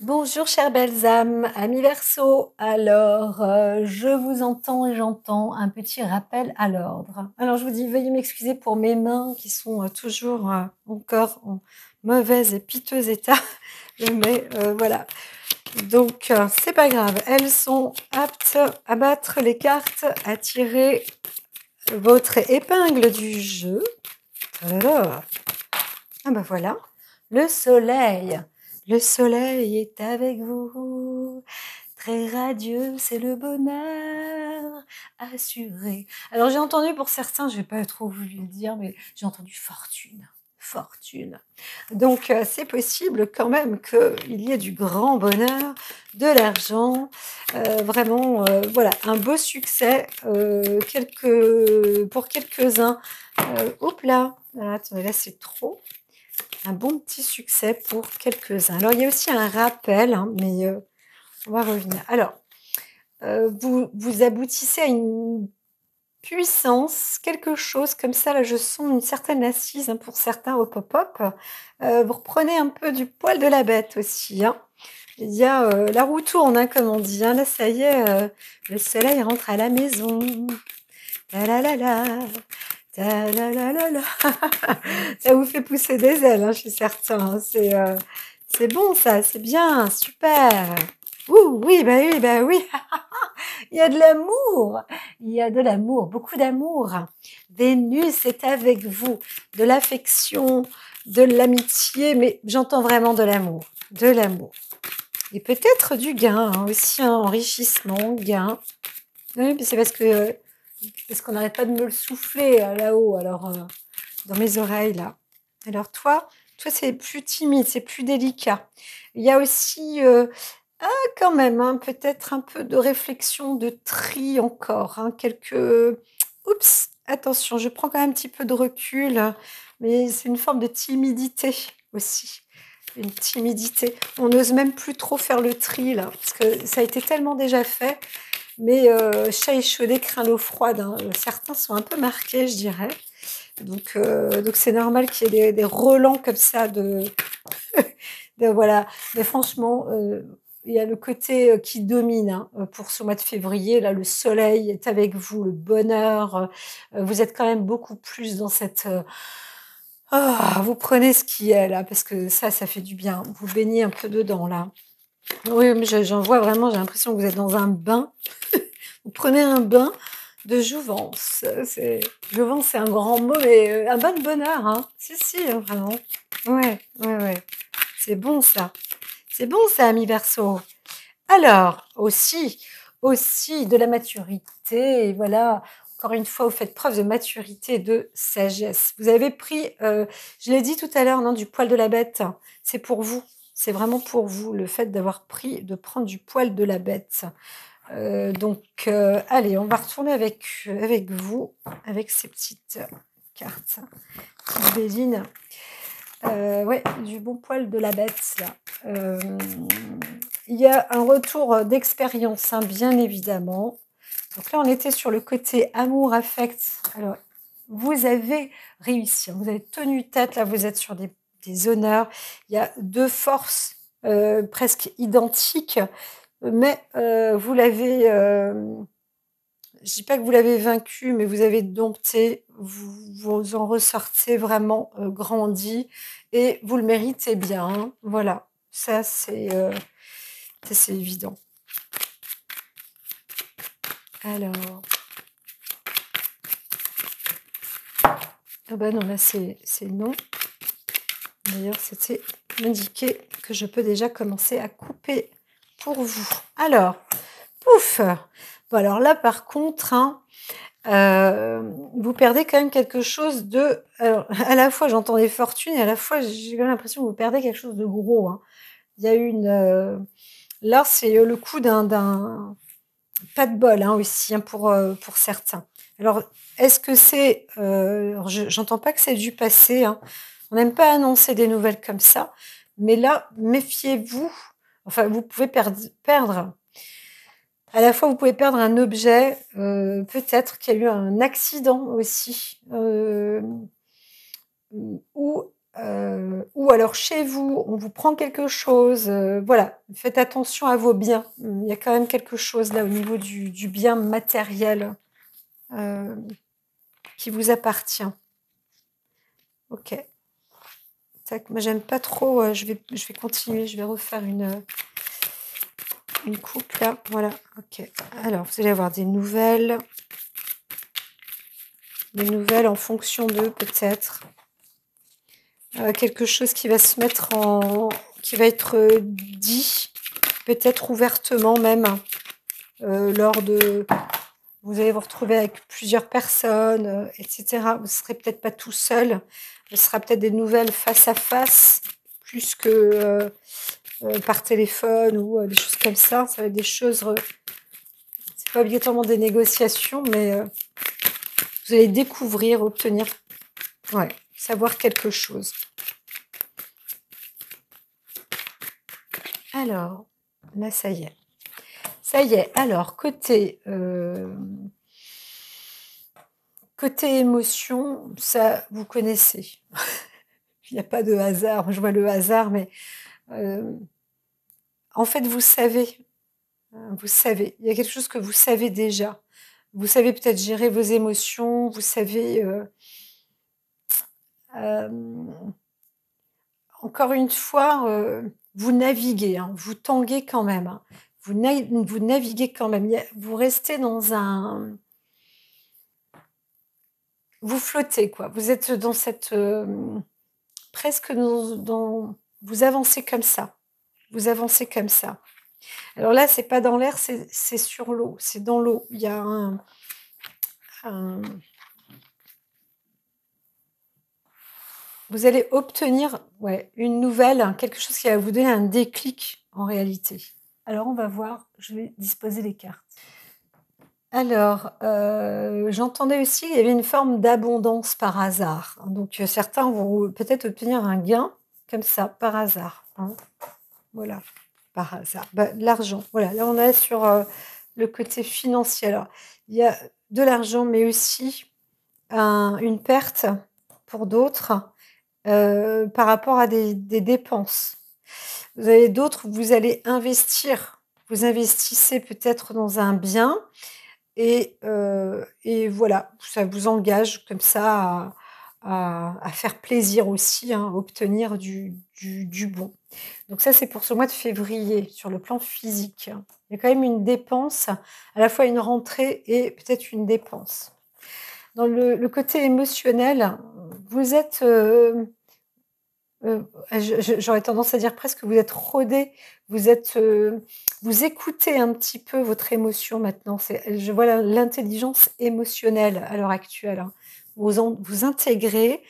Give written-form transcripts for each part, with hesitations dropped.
Bonjour chères belles âmes, amis Verseau. Alors, je vous entends et j'entends un petit rappel à l'ordre. Alors, je vous dis, veuillez m'excuser pour mes mains qui sont toujours encore en mauvais et piteux état. Mais voilà. Donc, c'est pas grave. Elles sont aptes à battre les cartes, à tirer votre épingle du jeu. Alors, ah ben voilà, le soleil. Le soleil est avec vous, très radieux, c'est le bonheur assuré. Alors j'ai entendu pour certains, je vais pas trop voulu le dire, mais j'ai entendu fortune, fortune. Donc c'est possible quand même qu'il y ait du grand bonheur, de l'argent, vraiment, voilà, un beau succès, pour quelques-uns. Hop là, voilà, attendez, là c'est trop. Un bon petit succès pour quelques-uns. Alors, il y a aussi un rappel, hein, mais on va revenir. Alors, vous aboutissez à une puissance, quelque chose comme ça. Là, je sens une certaine assise hein, pour certains. Hop, hop, hop. Vous reprenez un peu du poil de la bête aussi. Hein. Il y a la roue tourne, hein, comme on dit. Hein. Là, ça y est, le soleil rentre à la maison. La la la la. Ta la la la la. Ça vous fait pousser des ailes, hein, je suis certain. C'est bon ça, c'est bien, super. Ouh, oui, bah oui, bah oui. Il y a de l'amour. Il y a de l'amour, beaucoup d'amour. Vénus est avec vous, de l'affection, de l'amitié, mais j'entends vraiment de l'amour, de l'amour. Et peut-être du gain hein, aussi, un enrichissement, gain. Oui, puis c'est parce qu'on n'arrête pas de me le souffler là-haut, alors dans mes oreilles là. Alors toi c'est plus timide, c'est plus délicat. Il y a aussi quand même hein, peut-être un peu de réflexion, de tri encore, hein, quelques. Oups, attention, je prends quand même un petit peu de recul, hein, mais c'est une forme de timidité aussi. Une timidité. On n'ose même plus trop faire le tri là, parce que ça a été tellement déjà fait. Mais chat échaudé craint l'eau froide. Hein. Certains sont un peu marqués, je dirais. Donc c'est normal qu'il y ait des relents comme ça voilà. Mais franchement, il y a le côté qui domine hein, pour ce mois de février. Là, le soleil est avec vous, le bonheur. Vous êtes quand même beaucoup plus dans cette. Vous prenez ce qui est là, parce que ça fait du bien. Vous baignez un peu dedans là. Oui, mais j'en vois vraiment. J'ai l'impression que vous êtes dans un bain. Vous prenez un bain de jouvence. Jouvence, c'est un grand mot, mais un bain de bonheur. Hein. Si, hein, vraiment. Ouais, ouais, ouais. C'est bon ça. C'est bon ça, ami Verseau. Alors, aussi de la maturité. Voilà. Encore une fois, vous faites preuve de maturité et de sagesse. Vous avez pris, je l'ai dit tout à l'heure, non, du poil de la bête. C'est pour vous. C'est vraiment pour vous, le fait de prendre du poil de la bête. Donc, allez, on va retourner avec vous, avec ces petites cartes. Petite Béline. Ouais, du bon poil de la bête, là. Il y a un retour d'expérience, hein, bien évidemment. Donc là, on était sur le côté amour, affect. Alors, vous avez réussi, hein, vous avez tenu tête, là, vous êtes sur des honneurs. Il y a deux forces presque identiques, mais vous l'avez, je dis pas que vous l'avez vaincu, mais vous avez dompté, vous en ressortez vraiment grandi et vous le méritez bien. Hein. Voilà, ça c'est évident. Alors, ah bah non, là c'est non. D'ailleurs, c'était indiqué que je peux déjà commencer à couper pour vous. Alors, pouf. Bon alors là par contre, hein, vous perdez quand même quelque chose de. Alors, à la fois, j'entends des fortunes et à la fois, j'ai quand même l'impression que vous perdez quelque chose de gros. Hein. Il y a une. Là, c'est le coup d'un. Pas de bol hein, aussi hein, pour certains. Alors, est-ce que c'est. J'entends pas que c'est du passé. Hein. On n'aime pas annoncer des nouvelles comme ça. Mais là, méfiez-vous. Enfin, vous pouvez perdre à la fois, vous pouvez perdre un objet, peut-être qu'il y a eu un accident aussi, ou ou alors chez vous, on vous prend quelque chose, voilà, faites attention à vos biens. Il y a quand même quelque chose là au niveau du bien matériel, heu, qui vous appartient. OK. Tac, moi j'aime pas trop, je vais continuer, je vais refaire une coupe là, voilà, OK. Alors vous allez avoir des nouvelles en fonction d'eux peut-être. Quelque chose qui va se mettre qui va être, dit, peut-être ouvertement même, lors de vous allez vous retrouver avec plusieurs personnes, et cetera. Vous ne serez peut-être pas tout seul. Ce sera peut-être des nouvelles face à face, plus que, par téléphone ou, des choses comme ça. Ça va être des choses, c'est pas obligatoirement des négociations, mais, vous allez découvrir, obtenir, ouais, savoir quelque chose. Alors, là, ça y est. Ça y est. Alors, côté émotion, ça, vous connaissez. Il n'y a pas de hasard. Je vois le hasard, mais en fait, vous savez. Vous savez. Il y a quelque chose que vous savez déjà. Vous savez peut-être gérer vos émotions. Vous savez. Encore une fois, vous naviguez, hein, vous tanguez quand même, hein. Vous naviguez quand même. Vous restez dans un. Vous flottez, quoi. Vous êtes dans cette. Presque vous avancez comme ça. Vous avancez comme ça. Alors là, c'est pas dans l'air, c'est sur l'eau. C'est dans l'eau. Il y a un- Vous allez obtenir, ouais, une nouvelle, hein, quelque chose qui va vous donner un déclic en réalité. Alors on va voir. Je vais disposer les cartes. Alors, j'entendais aussi qu'il y avait une forme d'abondance par hasard. Donc, certains vont peut-être obtenir un gain comme ça, par hasard, hein. Voilà, par hasard. Bah, de l'argent, voilà, là on est sur, le côté financier. Alors, il y a de l'argent, mais aussi une perte pour d'autres, par rapport à des dépenses. Vous avez d'autres, vous allez investir. Vous investissez peut-être dans un bien et voilà, ça vous engage comme ça à faire plaisir aussi, hein, obtenir du bon. Donc ça, c'est pour ce mois de février, sur le plan physique. Il y a quand même une dépense, à la fois une rentrée et peut-être une dépense. Dans le côté émotionnel, vous êtes, j'aurais tendance à dire presque que vous êtes rodé, vous êtes, vous écoutez un petit peu votre émotion maintenant. Je vois l'intelligence émotionnelle à l'heure actuelle, hein. Vous intégrez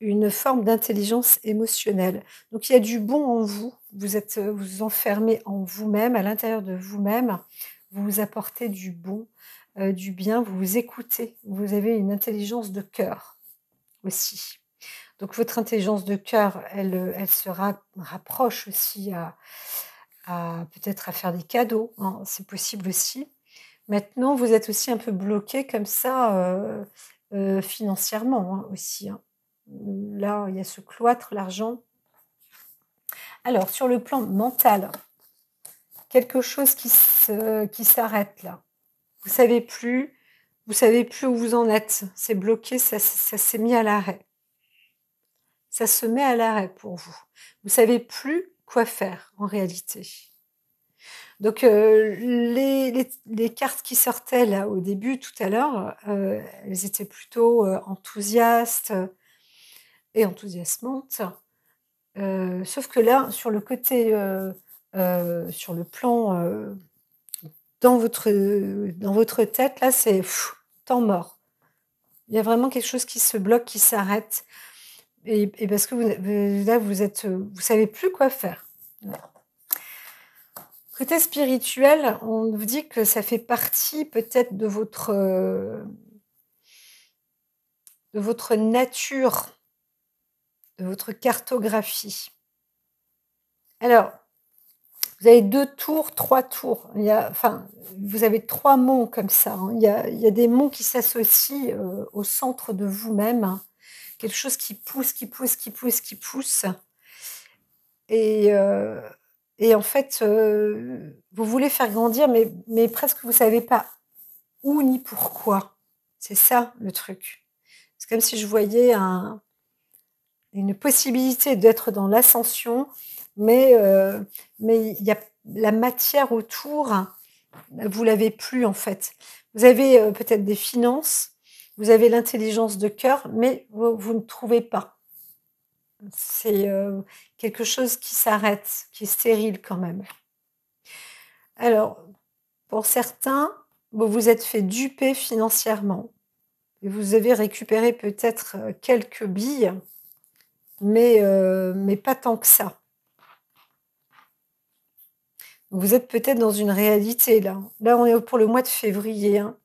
une forme d'intelligence émotionnelle. Donc il y a du bon en vous. Vous vous enfermez en vous-même, à l'intérieur de vous-même. Vous vous apportez du bon, du bien, vous vous écoutez. Vous avez une intelligence de cœur aussi. Donc votre intelligence de cœur, elle se rapproche aussi à peut-être à faire des cadeaux, hein, c'est possible aussi. Maintenant, vous êtes aussi un peu bloqué comme ça, financièrement, hein, aussi, hein. Là, il y a ce cloître, l'argent. Alors sur le plan mental, quelque chose qui s'arrête là. Vous savez plus vous savez plus où vous en êtes. C'est bloqué, ça s'est mis à l'arrêt. Ça se met à l'arrêt pour vous. Vous savez plus quoi faire en réalité. Donc les cartes qui sortaient là au début tout à l'heure, elles étaient plutôt, enthousiastes, et enthousiasmantes. Sauf que là, sur le côté, sur le plan, dans votre tête là, c'est temps mort. Il y a vraiment quelque chose qui se bloque, qui s'arrête. Et parce que là, vous savez plus quoi faire. Ouais. Côté spirituel, on vous dit que ça fait partie peut-être de votre nature, de votre cartographie. Alors, vous avez 2 tours, 3 tours. Enfin, vous avez 3 monts comme ça, hein. Il y a des monts qui s'associent, au centre de vous-même, hein, quelque chose qui pousse, qui pousse, qui pousse, qui pousse. Et, euh, et en fait, vous voulez faire grandir, mais presque vous savez pas où ni pourquoi. C'est ça le truc. C'est comme si je voyais une possibilité d'être dans l'ascension, mais il y a la matière autour, vous l'avez plus en fait. Vous avez peut-être des finances, vous avez l'intelligence de cœur, mais vous ne trouvez pas. C'est quelque chose qui s'arrête, qui est stérile quand même. Alors, pour certains, vous vous êtes fait duper financièrement. Et vous avez récupéré peut-être quelques billes, mais pas tant que ça. Vous êtes peut-être dans une réalité là. Là, on est pour le mois de février, hein.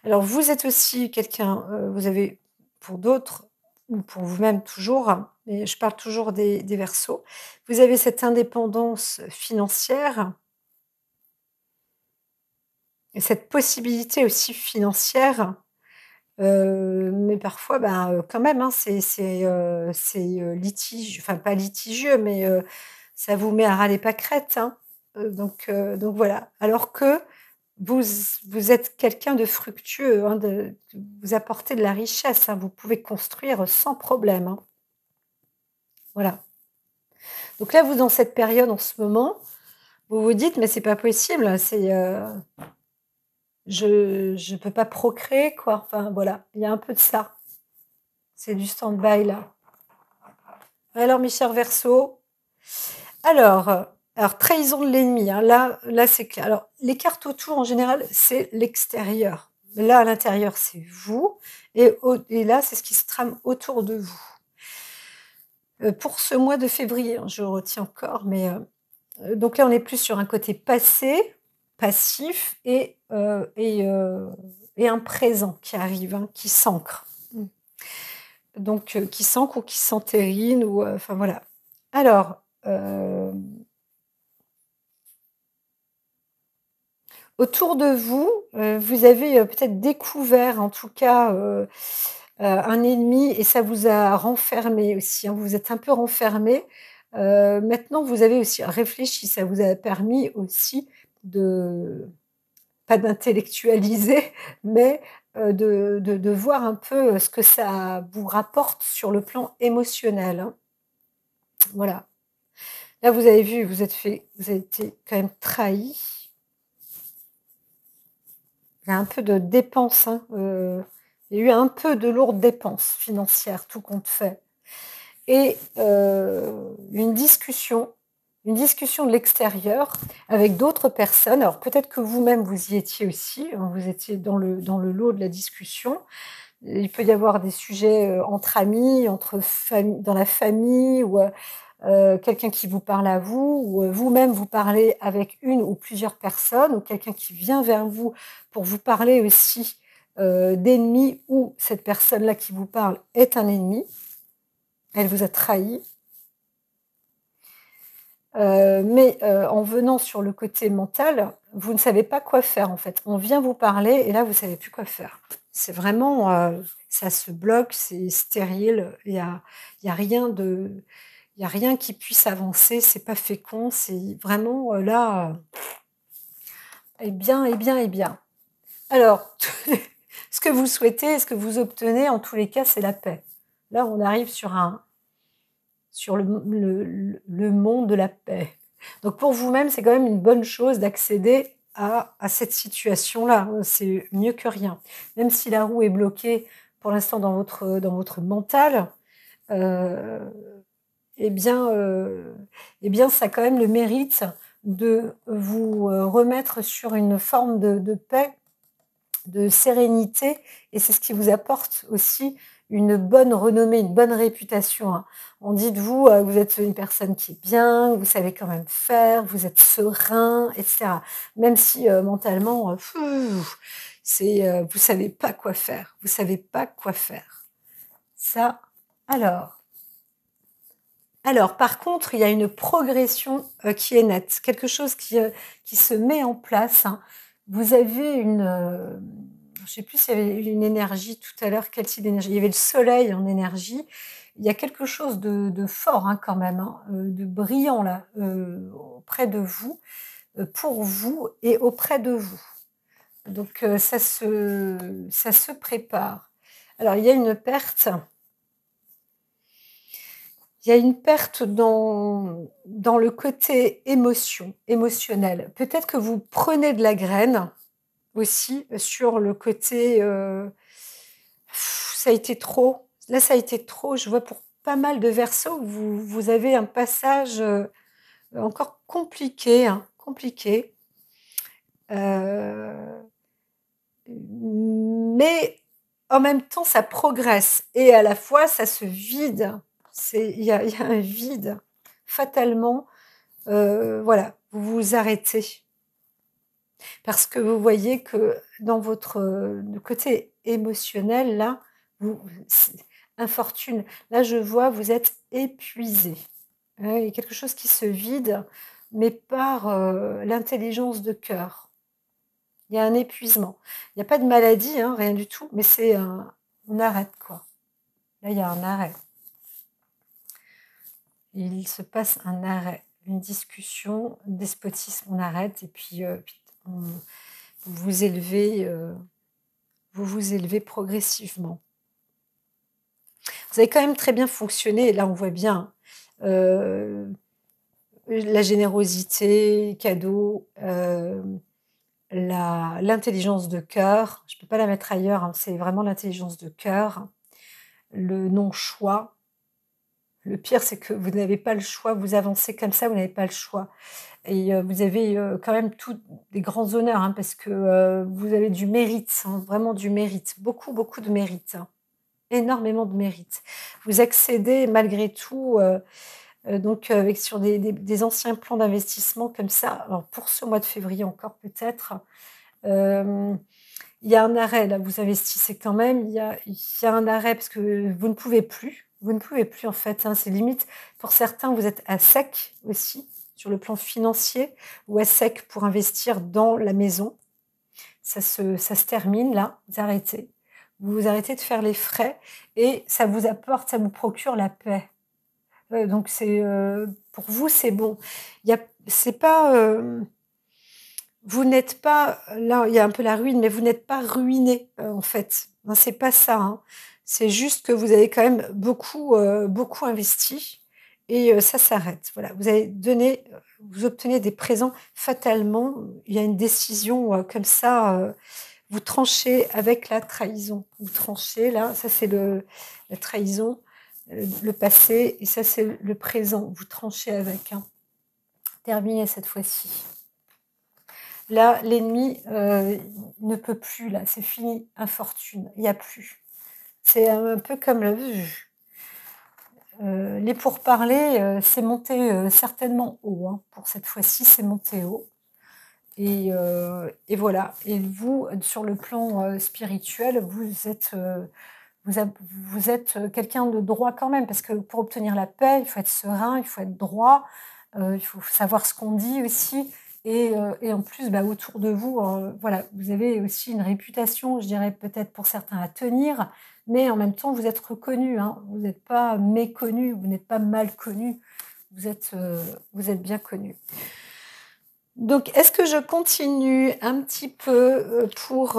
Alors, vous êtes aussi quelqu'un, vous avez pour d'autres, ou pour vous-même toujours, hein, mais je parle toujours des Verseaux, vous avez cette indépendance financière et cette possibilité aussi financière, mais parfois, ben, quand même, hein, c'est enfin pas litigieux, mais ça vous met à ras les pâquerettes, hein, donc voilà. Alors que vous vous êtes quelqu'un de fructueux, hein, vous apportez de la richesse, hein, vous pouvez construire sans problème, hein. Voilà. Donc là, vous dans cette période en ce moment, vous vous dites: «Mais c'est pas possible, je peux pas procréer quoi». Enfin voilà, il y a un peu de ça. C'est du stand-by là. Alors mes chers Verseaux, alors trahison de l'ennemi, hein, là c'est clair. Alors les cartes autour en général, c'est l'extérieur. Là à l'intérieur, c'est vous et là, c'est ce qui se trame autour de vous. Pour ce mois de février, hein, je retiens encore, mais donc là, on est plus sur un côté passé, passif et un présent qui arrive, hein, qui s'ancre. Donc qui s'ancre ou qui s'entérine ou enfin voilà. Alors, autour de vous, vous avez, peut-être découvert en tout cas, un ennemi et ça vous a renfermé aussi, hein. Vous vous êtes un peu renfermé. Maintenant vous avez aussi réfléchi, ça vous a permis aussi de pas d'intellectualiser, mais, de voir un peu, ce que ça vous rapporte sur le plan émotionnel, hein. Voilà. Là vous avez vu, vous avez été quand même trahi. Il y a un peu de dépenses, hein, il y a eu un peu de lourdes dépenses financières, tout compte fait et une discussion de l'extérieur avec d'autres personnes. Alors peut-être que vous-même vous y étiez aussi, hein, vous étiez dans le lot de la discussion. Il peut y avoir des sujets, entre amis, entre fami dans la famille ou quelqu'un qui vous parle à vous ou vous-même vous parlez avec une ou plusieurs personnes ou quelqu'un qui vient vers vous pour vous parler aussi, d'ennemis ou cette personne-là qui vous parle est un ennemi. Elle vous a trahi. Mais en venant sur le côté mental, vous ne savez pas quoi faire, en fait. On vient vous parler et là, vous savez plus quoi faire. C'est vraiment, ça se bloque, c'est stérile, il y a rien qui puisse avancer, c'est pas fécond, c'est vraiment, là, eh bien, eh bien, eh bien. Alors, ce que vous souhaitez, ce que vous obtenez, en tous les cas, c'est la paix. Là, on arrive sur le monde de la paix. Donc pour vous-même, c'est quand même une bonne chose d'accéder à cette situation-là. C'est mieux que rien. Même si la roue est bloquée pour l'instant dans votre mental, euh, eh bien, ça a quand même le mérite de vous remettre sur une forme de paix, de sérénité, et c'est ce qui vous apporte aussi une bonne renommée, une bonne réputation, hein. On dit de vous, vous êtes une personne qui est bien, vous savez quand même faire, vous êtes serein, etc. Même si mentalement, vous savez pas quoi faire, vous savez pas quoi faire. Ça, alors. Alors, par contre, il y a une progression qui est nette, quelque chose qui se met en place, hein. Vous avez je ne sais plus s'il y avait une énergie tout à l'heure, quel type d'énergie. Il y avait le soleil en énergie. Il y a quelque chose de fort hein, quand même, hein, de brillant là, auprès de vous, pour vous et auprès de vous. Donc ça se prépare. Alors il y a une perte. Il y a une perte dans le côté émotionnel. Peut-être que vous prenez de la graine aussi sur le côté, ça a été trop. Là, ça a été trop. Je vois pour pas mal de Verseaux, vous avez un passage, encore compliqué, hein, compliqué. Mais en même temps, ça progresse et à la fois, ça se vide. Il y a un vide. Fatalement, voilà, vous vous arrêtez. Parce que vous voyez que dans votre côté émotionnel, là, infortune, là, je vois, vous êtes épuisé. Hein, il y a quelque chose qui se vide, mais par l'intelligence de cœur. Il y a un épuisement. Il n'y a pas de maladie, hein, rien du tout, mais c'est on arrête, quoi. Là, il y a un arrêt. Il se passe un arrêt, une discussion, despotisme, on arrête, et puis vous vous élevez, progressivement. Vous avez quand même très bien fonctionné, et là on voit bien la générosité, cadeau, l'intelligence de cœur. Je ne peux pas la mettre ailleurs, hein, c'est vraiment l'intelligence de cœur, le non-choix. Le pire, c'est que vous n'avez pas le choix, vous avancez comme ça, vous n'avez pas le choix. Et vous avez quand même tous des grands honneurs, hein, parce que vous avez du mérite, hein, vraiment du mérite, beaucoup, beaucoup de mérite, hein, énormément de mérite. Vous accédez malgré tout, donc avec sur des anciens plans d'investissement comme ça, alors pour ce mois de février encore peut-être, il y a un arrêt là, vous investissez quand même, il y a un arrêt parce que vous ne pouvez plus. Vous ne pouvez plus en fait, hein, c'est limite pour certains, vous êtes à sec aussi sur le plan financier ou à sec pour investir dans la maison. Ça se termine là, vous arrêtez. Vous arrêtez de faire les frais et ça vous apporte, ça vous procure la paix. Donc c'est, pour vous, c'est bon. C'est pas, vous n'êtes pas là, il y a un peu la ruine, mais vous n'êtes pas ruiné en fait. Non, c'est pas ça, hein. C'est juste que vous avez quand même beaucoup, beaucoup investi et ça s'arrête. Voilà, vous avez donné, vous obtenez des présents fatalement. Il y a une décision, comme ça, vous tranchez avec la trahison. Vous tranchez là, ça c'est la trahison, le passé et ça c'est le présent. Vous tranchez avec, hein. Terminé cette fois-ci. Là, l'ennemi ne peut plus, là, c'est fini, infortune, il n'y a plus. C'est un peu comme les pourparlers, c'est monté certainement haut, hein. Pour cette fois-ci, c'est monté haut. Et voilà. Et vous, sur le plan spirituel, vous êtes, vous êtes quelqu'un de droit quand même, parce que pour obtenir la paix, il faut être serein, il faut être droit, il faut savoir ce qu'on dit aussi. Et en plus, bah, autour de vous, voilà, vous avez aussi une réputation, je dirais peut-être pour certains à tenir, mais en même temps, vous êtes reconnu, hein, vous n'êtes pas méconnu, vous n'êtes pas mal connu, vous êtes bien connu. Donc, est-ce que je continue un petit peu pour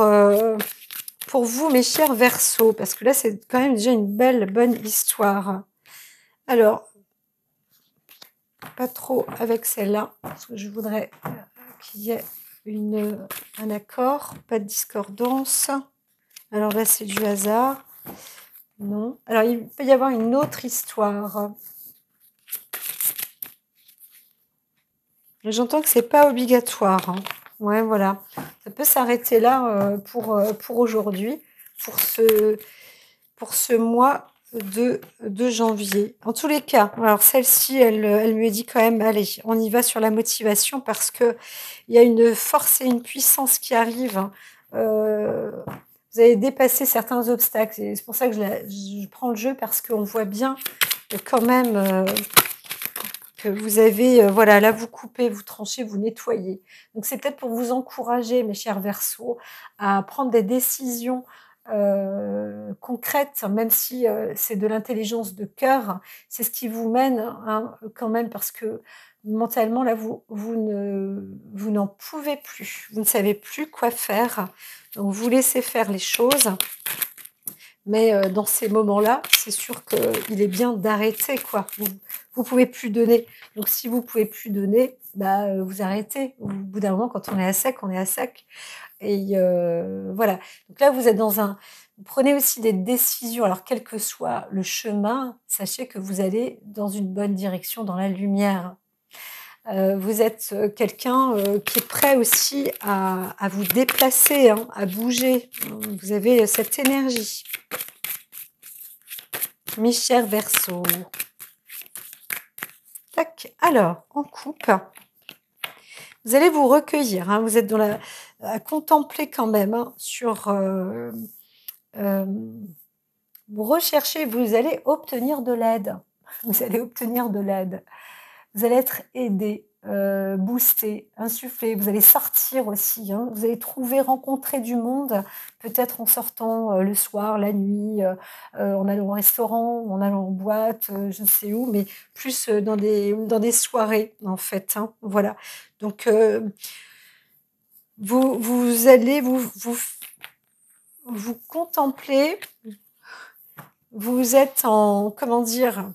vous, mes chers Verseaux? Parce que là, c'est quand même déjà une belle, bonne histoire. Alors, pas trop avec celle-là, parce que je voudrais qu'il y ait un accord, pas de discordance. Alors là, c'est du hasard. Non. Alors, il peut y avoir une autre histoire. J'entends que c'est pas obligatoire, hein. Ouais, voilà. Ça peut s'arrêter là pour aujourd'hui, pour ce mois de janvier. En tous les cas, alors celle-ci, elle me dit quand même, allez, on y va sur la motivation parce que il y a une force et une puissance qui arrivent, hein. Vous avez dépassé certains obstacles. C'est pour ça que je prends le jeu parce qu'on voit bien quand même que vous avez, voilà, là, vous coupez, vous tranchez, vous nettoyez. Donc c'est peut-être pour vous encourager, mes chers Verseaux, à prendre des décisions, concrètes, même si, c'est de l'intelligence de cœur. C'est ce qui vous mène, hein, quand même, parce que mentalement, là, vous n'en pouvez plus. Vous ne savez plus quoi faire. Donc vous laissez faire les choses. Mais dans ces moments-là, c'est sûr qu'il est bien d'arrêter, quoi. Vous pouvez plus donner. Donc si vous pouvez plus donner, bah, vous arrêtez. Au bout d'un moment, quand on est à sec, on est à sec. Et voilà. Donc là, vous êtes dans un vous prenez aussi des décisions. Alors quel que soit le chemin, sachez que vous allez dans une bonne direction, dans la lumière. Vous êtes, quelqu'un, qui est prêt aussi à vous déplacer, hein, à bouger. Vous avez cette énergie. Mes chers Verseaux. Tac. Alors, en coupe, vous allez vous recueillir, hein, vous êtes dans la à contempler quand même, hein, sur, vous recherchez, vous allez obtenir de l'aide. Vous allez obtenir de l'aide. Vous allez être aidé, boosté, insufflé. Vous allez sortir aussi, hein. Vous allez trouver, rencontrer du monde, peut-être en sortant, le soir, la nuit, en allant au restaurant, en allant en boîte, je ne sais où, mais plus, dans des soirées, en fait, hein. Voilà. Donc, vous allez vous contempler, vous êtes en comment dire?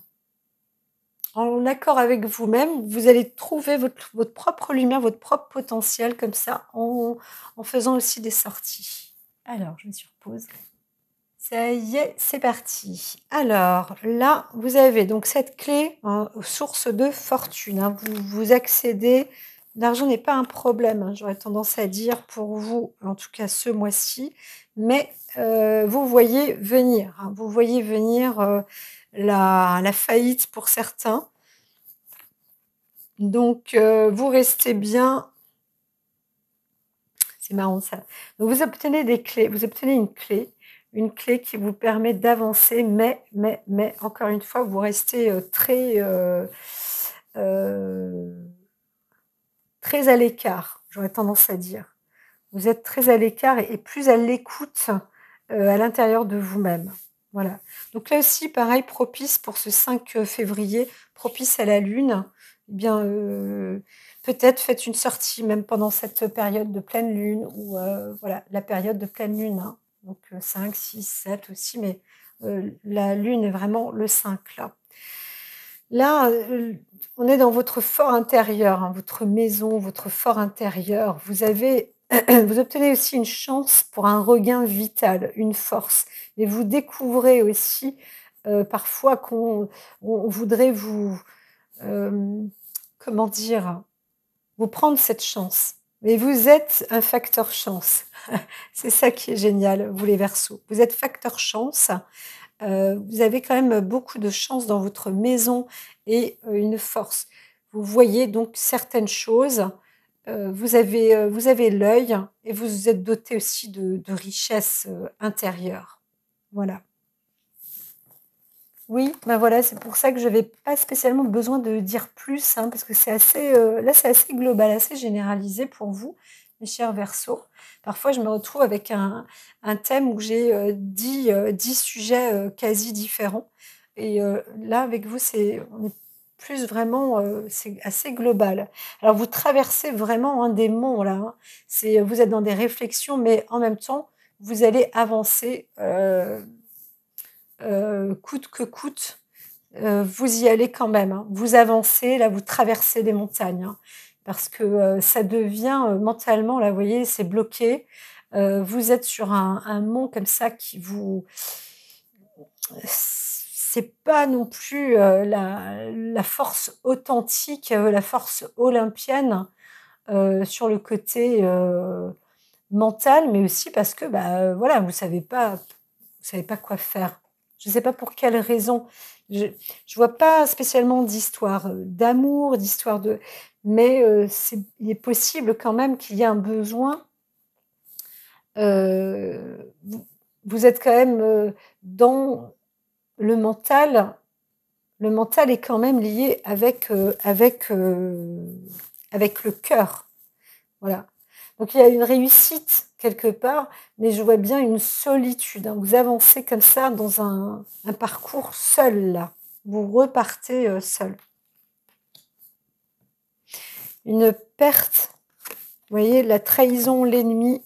En accord avec vous-même, vous allez trouver votre propre lumière, votre propre potentiel comme ça, en faisant aussi des sorties. Alors, je me sur pause. Ça y est, c'est parti. Alors là, vous avez donc cette clé, hein, source de fortune, hein. Vous accédez l'argent n'est pas un problème, hein, j'aurais tendance à dire pour vous, en tout cas ce mois-ci, mais vous voyez venir, hein, vous voyez venir, la faillite pour certains. Donc vous restez bien c'est marrant ça. Donc vous obtenez des clés, vous obtenez une clé qui vous permet d'avancer, mais encore une fois, vous restez, heu, très à l'écart, j'aurais tendance à dire. Vous êtes très à l'écart et plus à l'écoute, à l'intérieur de vous-même. Voilà. Donc là aussi, pareil, propice pour ce 5 février, propice à la lune. Eh bien, peut-être faites une sortie même pendant cette période de pleine lune ou voilà, la période de pleine lune, hein. Donc 5, 6, 7 aussi, mais la lune est vraiment le 5 là. Là, on est dans votre fort intérieur, hein, votre maison, votre fort intérieur. Vous avez vous obtenez aussi une chance pour un regain vital, une force. Et vous découvrez aussi, parfois on voudrait vous, comment dire? Vous prendre cette chance. Mais vous êtes un facteur chance. C'est ça qui est génial, vous les Verseaux. Vous êtes facteur chance. Vous avez quand même beaucoup de chance dans votre maison et une force. Vous voyez donc certaines choses, vous avez l'œil et vous êtes doté aussi de richesses, intérieures. Voilà. Oui, ben voilà, c'est pour ça que je n'avais pas spécialement besoin de dire plus, hein, parce que c'est assez, là, c'est assez global, assez généralisé pour vous, mes chers Verseaux. Parfois, je me retrouve avec un thème où j'ai, 10 sujets, quasi différents et là, avec vous, on est plus vraiment, c'est assez global. Alors vous traversez vraiment, hein, des monts là, hein. Vous êtes dans des réflexions, mais en même temps, vous allez avancer, coûte que coûte, vous y allez quand même, hein. Vous avancez, là, vous traversez des montagnes, hein, parce que, ça devient, mentalement, là, vous voyez, c'est bloqué. Vous êtes sur un mont comme ça qui vous c'est pas non plus, la force authentique, la force olympienne, sur le côté, mental, mais aussi parce que, bah, voilà, vous savez pas quoi faire. Je ne sais pas pour quelle raison. Je je vois pas spécialement d'histoire, d'amour, d'histoire de mais il est possible quand même qu'il y ait un besoin, vous êtes quand même, dans le mental, le mental est quand même lié avec le cœur. Voilà. Donc il y a une réussite quelque part, mais je vois bien une solitude, hein. Vous avancez comme ça dans un parcours seul là. Vous repartez, seul. Une perte, vous voyez, la trahison, l'ennemi.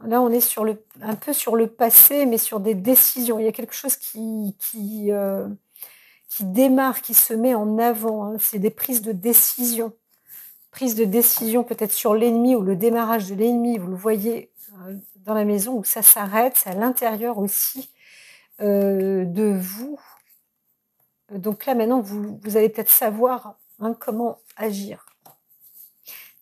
Là, on est un peu sur le passé, mais sur des décisions. Il y a quelque chose qui démarre, qui se met en avant, hein. C'est des prises de décision. Prise de décision peut-être sur l'ennemi ou le démarrage de l'ennemi, vous le voyez dans la maison où ça s'arrête, c'est à l'intérieur aussi de vous. Donc là, maintenant, vous allez peut-être savoir, hein, comment agir.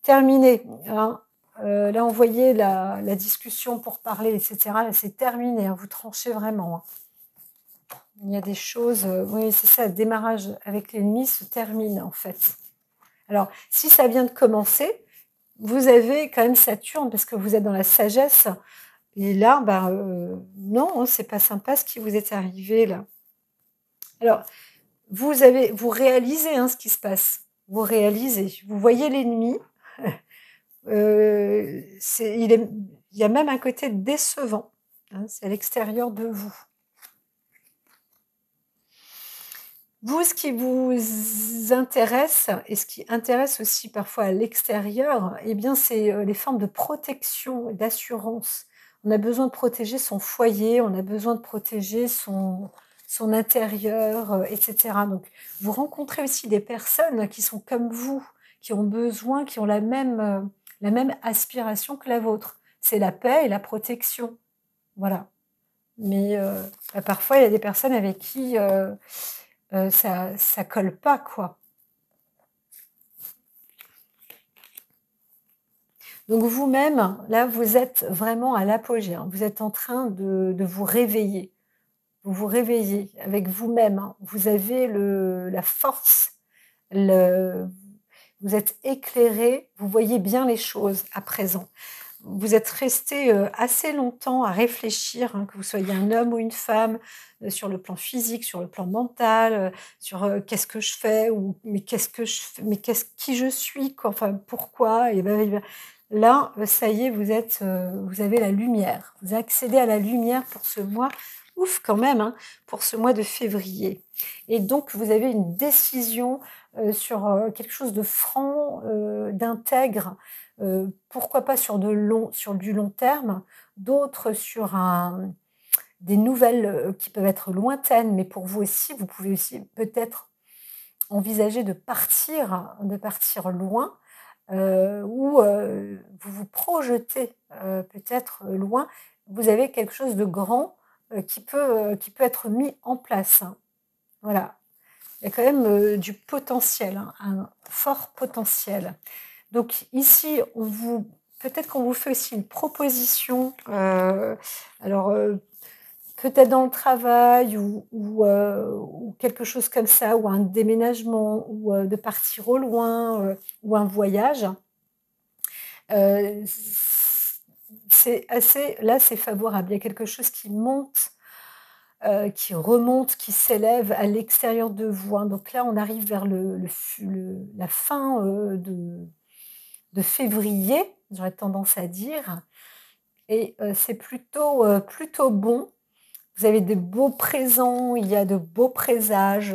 Terminé, hein. Là, on voyait la discussion pour parler, etc. Là, c'est terminé, hein, vous tranchez vraiment, hein. Il y a des choses, oui, c'est ça, le démarrage avec l'ennemi se termine, en fait. Alors, si ça vient de commencer, vous avez quand même Saturne, parce que vous êtes dans la sagesse, et là, non, c'est pas sympa ce qui vous est arrivé, là. Alors, vous réalisez, hein, ce qui se passe. Vous réalisez, vous voyez l'ennemi, il y a même un côté décevant, hein, c'est à l'extérieur de vous. Vous, ce qui vous intéresse et ce qui intéresse aussi parfois à l'extérieur, eh bien, c'est les formes de protection et d'assurance. On a besoin de protéger son foyer, on a besoin de protéger son intérieur, etc. Donc, vous rencontrez aussi des personnes qui sont comme vous, qui ont besoin, qui ont la même aspiration que la vôtre. C'est la paix et la protection. Voilà. Mais parfois, il y a des personnes avec qui ça colle pas, quoi. Donc vous-même, là, vous êtes vraiment à l'apogée, hein. Vous êtes en train de vous réveiller. Vous vous réveillez avec vous-même, hein. Vous avez la force, vous êtes éclairé, vous voyez bien les choses à présent. Vous êtes resté assez longtemps à réfléchir, hein, que vous soyez un homme ou une femme, sur le plan physique, sur le plan mental, sur qu'est-ce que je fais, ou mais qu'est-ce que je fais, mais qui je suis, quoi, enfin pourquoi, et ben, là, ça y est, vous avez la lumière. Vous accédez à la lumière pour ce mois, ouf quand même, hein, pour ce mois de février. Et donc vous avez une décision sur quelque chose de franc, d'intègre. Pourquoi pas sur du long terme, d'autres sur des nouvelles qui peuvent être lointaines, mais pour vous aussi, vous pouvez aussi peut-être envisager de partir loin, ou vous vous projetez peut-être loin. Vous avez quelque chose de grand qui peut être mis en place, hein. Voilà, il y a quand même du potentiel, hein, un fort potentiel. Donc ici, peut-être qu'on vous fait aussi une proposition, alors peut-être dans le travail ou quelque chose comme ça, ou un déménagement, ou de partir au loin, ou un voyage. C'est favorable. Il y a quelque chose qui monte, qui remonte, qui s'élève à l'extérieur de vous, hein. Donc là, on arrive vers la fin de février, j'aurais tendance à dire, et c'est plutôt bon. Vous avez de beaux présents, il y a de beaux présages,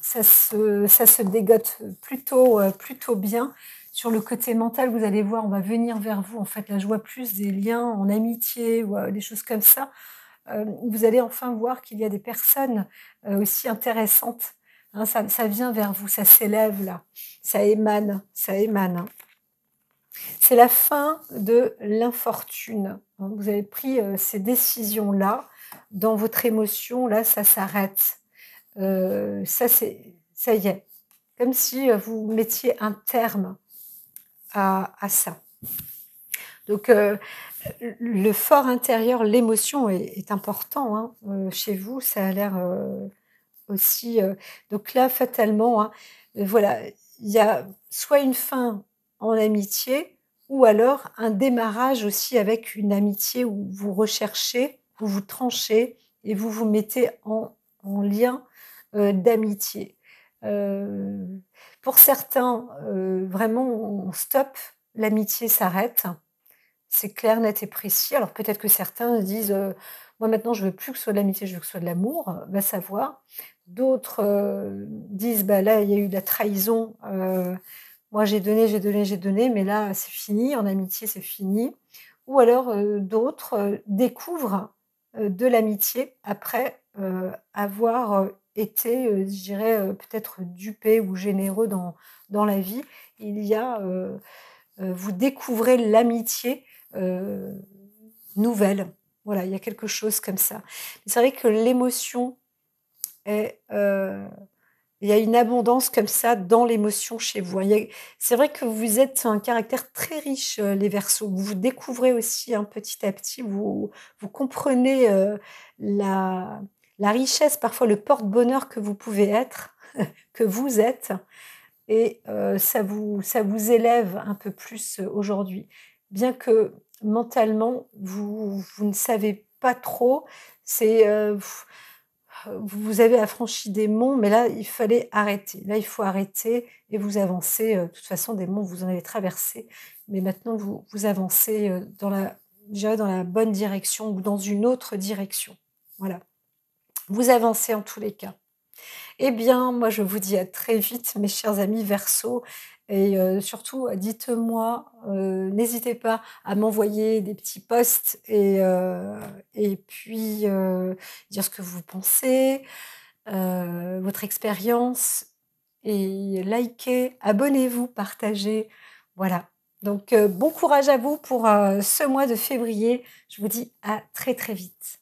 ça se dégote plutôt bien. Sur le côté mental, vous allez voir, on va venir vers vous. En fait, là, je vois plus des liens en amitié ou des choses comme ça. Vous allez enfin voir qu'il y a des personnes aussi intéressantes, hein. Ça vient vers vous, ça s'élève là, ça émane, hein. C'est la fin de l'infortune, hein. Vous avez pris ces décisions-là, dans votre émotion, là, ça s'arrête. Ça y est, comme si vous mettiez un terme à ça. Donc, le fort intérieur, l'émotion est important, hein, chez vous, ça a l'air aussi. Donc là, fatalement, hein, voilà, il y a soit une fin en amitié, ou alors un démarrage aussi avec une amitié où vous recherchez, vous vous tranchez et vous vous mettez en lien d'amitié. Heu, pour certains, vraiment on stoppe, l'amitié s'arrête. C'est clair, net et précis. Alors peut-être que certains disent, «Moi maintenant je veux plus que ce soit de l'amitié, je veux que ce soit de l'amour», va savoir. D'autres, disent: «Bah là, il y a eu de la trahison, moi j'ai donné, j'ai donné, j'ai donné, mais là c'est fini, en amitié c'est fini». Ou alors, d'autres, découvrent, de l'amitié après, avoir, été, je dirais, peut-être dupés ou généreux dans la vie. Il y a, vous découvrez l'amitié, heu, nouvelle. Voilà, il y a quelque chose comme ça. C'est vrai que l'émotion est, il y a une abondance comme ça dans l'émotion chez vous. C'est vrai que vous êtes un caractère très riche, les Verseaux. Vous vous découvrez aussi, hein, petit à petit, vous comprenez, la richesse, parfois le porte-bonheur que vous pouvez être, que vous êtes et ça vous élève un peu plus, aujourd'hui. Bien que mentalement, vous ne savez pas trop, c'est, vous avez affranchi des monts, mais là, il fallait arrêter. Là, il faut arrêter et vous avancez, de toute façon des monts, vous en avez traversé, mais maintenant vous avancez, dans la je dirais dans la bonne direction ou dans une autre direction. Voilà. Vous avancez en tous les cas. Eh bien, moi, je vous dis à très vite, mes chers amis Verseaux et surtout, dites-moi, n'hésitez pas à m'envoyer des petits posts et puis, dire ce que vous pensez, votre expérience et likez, abonnez-vous, partagez. Voilà. Donc, bon courage à vous pour, ce mois de février. Je vous dis à très, très vite.